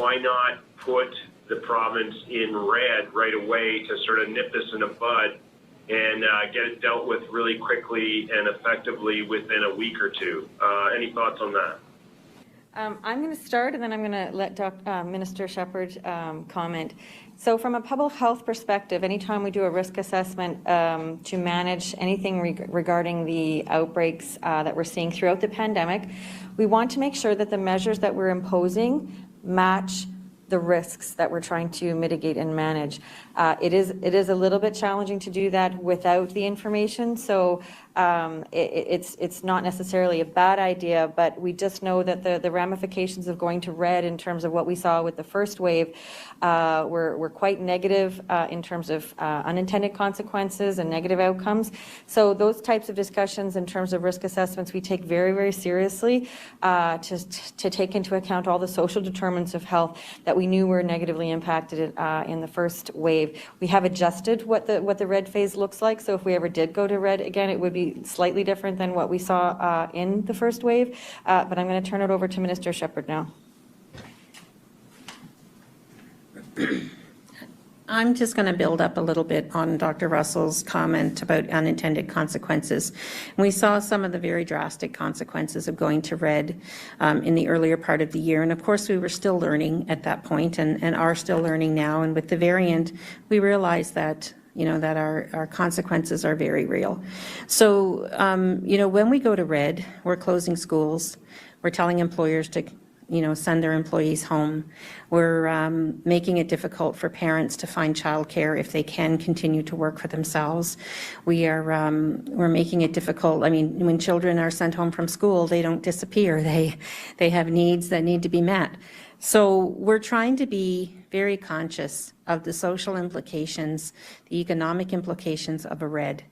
why not put the province in red right away to sort of nip this in the bud and get it dealt with really quickly and effectively within a week or two? Any thoughts on that? I'm going to start, and then I'm going to let Minister Shepherd comment. So from a public health perspective, anytime we do a risk assessment to manage anything regarding the outbreaks that we're seeing throughout the pandemic, we want to make sure that the measures that we're imposing match the risks that we're trying to mitigate and manage. It is a little bit challenging to do that without the information, so it's not necessarily a bad idea, but we just know that the ramifications of going to red in terms of what we saw with the first wave were quite negative in terms of unintended consequences and negative outcomes. So those types of discussions in terms of risk assessments we take very, very seriously to take into account all the social determinants of health that we knew were negatively impacted in the first wave. We have adjusted what the red phase looks like, so if we ever did go to red again, it would be slightly different than what we saw in the first wave. But I'm going to turn it over to Minister Shepherd now. I'm just going to build up a little bit on Dr. Russell's comment about unintended consequences. We saw some of the very drastic consequences of going to red in the earlier part of the year. And of course, we were still learning at that point and are still learning now. And with the variant, we realized that that our consequences are very real. So, when we go to red, we're closing schools, we're telling employers to send their employees home. We're making it difficult for parents to find childcare if they can continue to work for themselves. We're making it difficult. I mean, when children are sent home from school, they don't disappear. They have needs that need to be met. So we're trying to be very conscious of the social implications, the economic implications of a red.